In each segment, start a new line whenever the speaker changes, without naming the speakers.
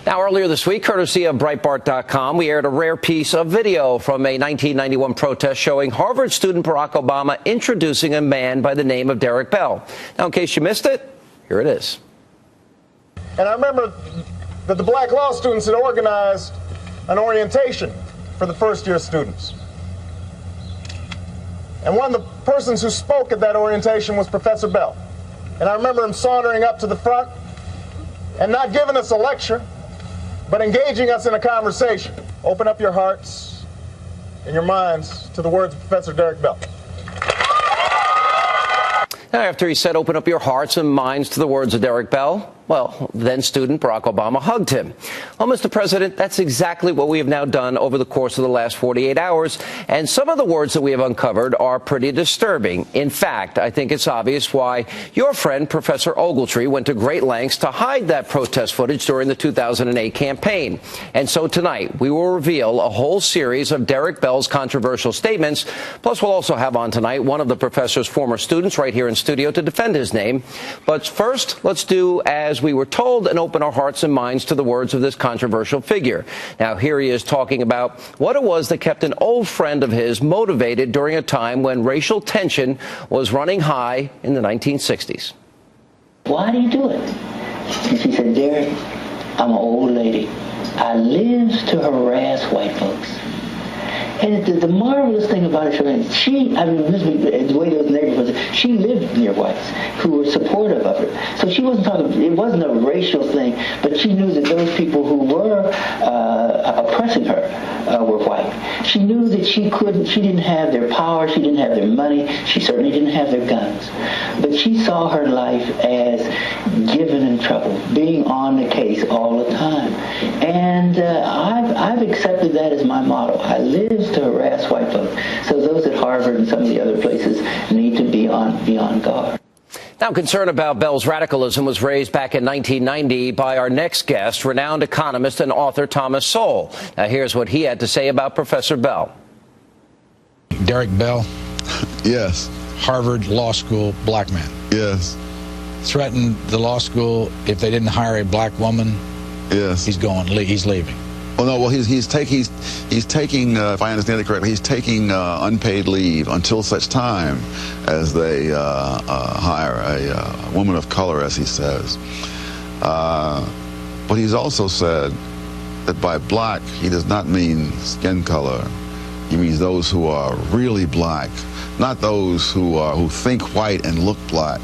Now, earlier this week, courtesy of Breitbart.com, we aired a rare piece of video from a 1991 protest showing Harvard student Barack Obama introducing a man by the name of Derrick Bell. Now, in case you missed it, here it is.
And I remember that the black law students had organized an orientation for the first-year students. And one of the persons who spoke at that orientation was Professor Bell. And I remember him sauntering up to the front and not giving us a lecture, but engaging us in a conversation. Open up your hearts and your minds to the words of Professor Derrick Bell.
Now, after he said, open up your hearts and minds to the words of Derrick Bell, well, then student Barack Obama hugged him. Well, Mr. President, that's exactly what we have now done over the course of the last 48 hours. And some of the words that we have uncovered are pretty disturbing. In fact, I think it's obvious why your friend, Professor Ogletree, went to great lengths to hide that protest footage during the 2008 campaign. And so tonight, we will reveal a whole series of Derrick Bell's controversial statements. Plus, we'll also have on tonight one of the professor's former students right here in studio to defend his name. But first, let's do as we were told and open our hearts and minds to the words of this controversial figure. Now, here he is talking about what it was that kept an old friend of his motivated during a time when racial tension was running high in the 1960s.
Why do you do it? And she said, Derrick, I'm an old lady. I live to harass white folks. And the marvelous thing about her, the way those neighborhoods, she lived near whites who were supportive of her. So she wasn't talking, it wasn't a racial thing, but she knew that those people who were oppressing her were white. She knew that she didn't have their power, she didn't have their money, she certainly didn't have their guns. But she saw her life as given in trouble, being on the case all the time. And I've accepted that as my motto. I live to harass white folks. So those at Harvard and some of the other places need to be on guard.
Now, concern about Bell's radicalism was raised back in 1990 by our next guest, renowned economist and author Thomas Sowell. Now, here's what he had to say about Professor Bell.
Derrick Bell?
Yes.
Harvard Law School, black man.
Yes.
Threatened the law school if they didn't hire a black woman.
Yes.
He's leaving.
Oh no, well he's taking, if I understand it correctly, he's taking unpaid leave until such time as they hire a woman of color, as he says. But he's also said that by black he does not mean skin color. He means those who are really black, not those who think white and look black.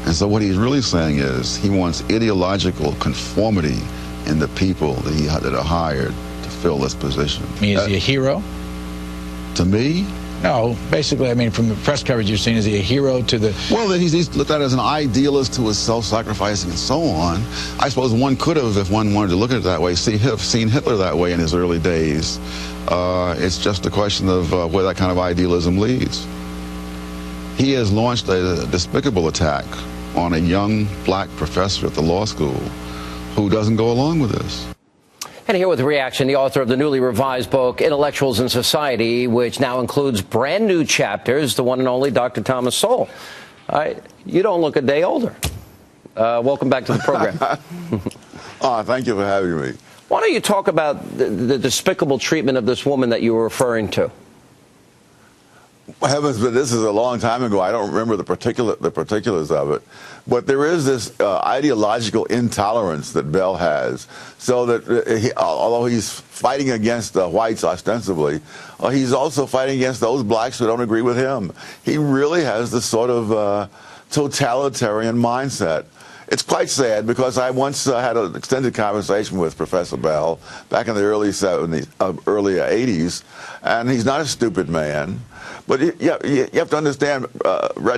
And so what he's really saying is he wants ideological conformity in the people that are hired to fill this position.
I mean, is he a hero?
To me?
No, basically, I mean, from the press coverage you've seen, is he a hero to the...
Well, he's looked at as an idealist who is self-sacrificing and so on. I suppose one could have, if one wanted to look at it that way, seen Hitler that way in his early days. It's just a question of where that kind of idealism leads. He has launched a despicable attack on a young black professor at the law school who doesn't go along with this.
And here with the reaction, the author of the newly revised book, Intellectuals in Society, which now includes brand new chapters, the one and only Dr. Thomas Sowell. You don't look a day older. Welcome back to the program.
Thank you for having me.
Why don't you talk about the despicable treatment of this woman that you were referring to?
Heavens, but this is a long time ago. I don't remember the particulars of it. But there is this ideological intolerance that Bell has, so that although he's fighting against the whites ostensibly, he's also fighting against those blacks who don't agree with him. He really has this sort of totalitarian mindset. It's quite sad because I once had an extended conversation with Professor Bell back in the early 80s, and he's not a stupid man. But you have to understand,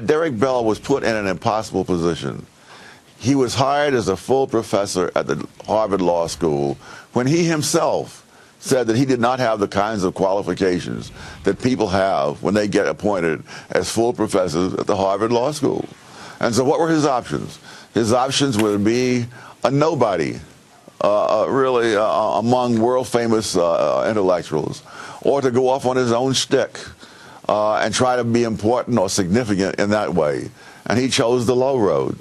Derrick Bell was put in an impossible position. He was hired as a full professor at the Harvard Law School when he himself said that he did not have the kinds of qualifications that people have when they get appointed as full professors at the Harvard Law School. And so what were his options? His options would be a nobody, really, among world-famous intellectuals, or to go off on his own shtick and try to be important or significant in that way. And he chose the low road.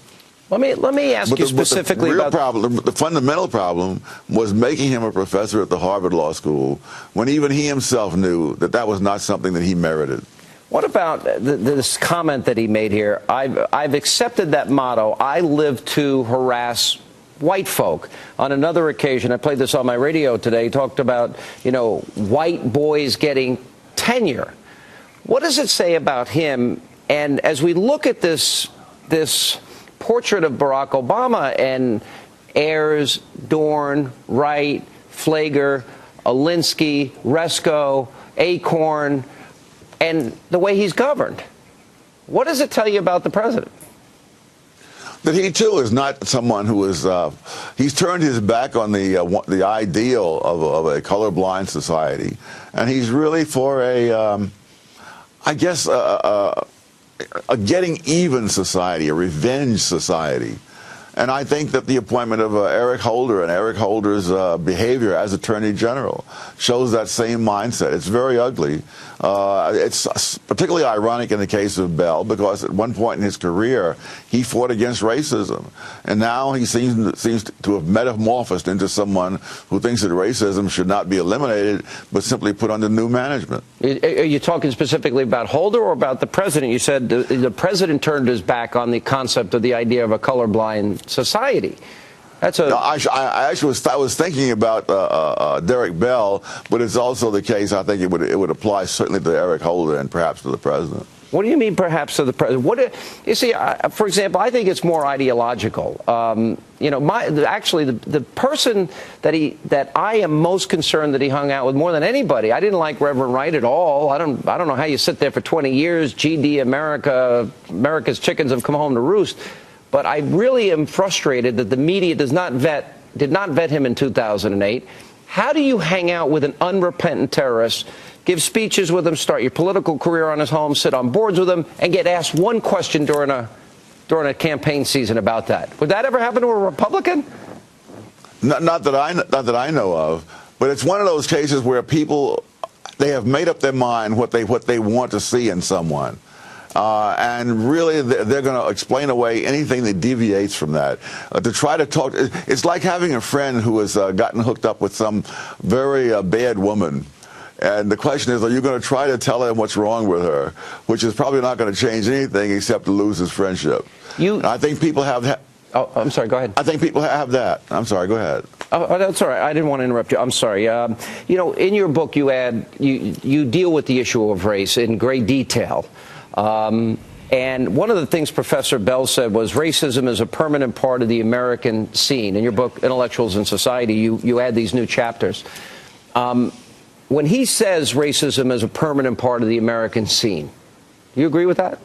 Let me ask you specifically about
the fundamental problem was making him a professor at the Harvard Law School when even he himself knew that that was not something that he merited.
What about this comment that he made here? I've accepted that motto. I live to harass white folk. On another occasion, I played this on my radio today, he talked about, white boys getting tenure. What does it say about him? And as we look at this portrait of Barack Obama and Ayers, Dorn, Wright, Flager, Alinsky, Resko, Acorn, and the way he's governed, what does it tell you about the president?
That he too is not someone who is. He's turned his back on the ideal of a colorblind society, and he's really for a getting even society, a revenge society. And I think that the appointment of Eric Holder and Eric Holder's behavior as Attorney General shows that same mindset. It's very ugly. It's particularly ironic in the case of Bell because at one point in his career, he fought against racism. And now he seems to have metamorphosed into someone who thinks that racism should not be eliminated, but simply put under new management.
Are you talking specifically about Holder or about the president? You said the president turned his back on the concept of the idea of a colorblind society. That's a.
No, I was thinking about Derrick Bell, but it's also the case. I think it would apply certainly to Eric Holder and perhaps to the president.
What do you mean, perhaps to the president? You see, for example, I think it's more ideological. The person that I am most concerned that he hung out with more than anybody. I didn't like Reverend Wright at all. I don't know how you sit there for 20 years. GD America's chickens have come home to roost. But I really am frustrated that the media did not vet him in 2008. How do you hang out with an unrepentant terrorist, give speeches with him, start your political career on his home, sit on boards with him, and get asked one question during a campaign season about that? Would that ever happen to a Republican?
Not that I know of. But it's one of those cases where people, they have made up their mind what they want to see in someone. And really, they're going to explain away anything that deviates from that. To try to talk, it's like having a friend who has gotten hooked up with some very bad woman. And the question is, are you going to try to tell him what's wrong with her, which is probably not going to change anything except to lose his friendship. And I think people have that.
Oh, I'm sorry, go ahead.
I think people have that. I'm sorry, go ahead.
Oh, that's all right. I didn't want to interrupt you. I'm sorry. In your book, you deal with the issue of race in great detail. And one of the things Professor Bell said was racism is a permanent part of the American scene. In your book, Intellectuals in Society, you add these new chapters. When he says racism is a permanent part of the American scene, do you agree with that?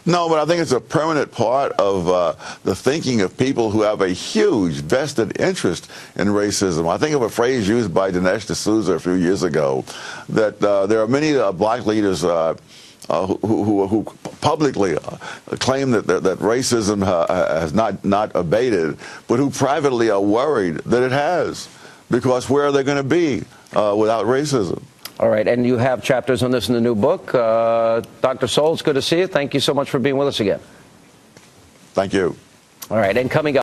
No, but I think it's a permanent part of the thinking of people who have a huge vested interest in racism. I think of a phrase used by Dinesh D'Souza a few years ago, that there are many black leaders who publicly claim that racism has not abated, but who privately are worried that it has, because where are they going to be without racism?
All right, and you have chapters on this in the new book. Dr. Sowell, it's good to see you. Thank you so much for being with us again.
Thank you.
All right, and coming up.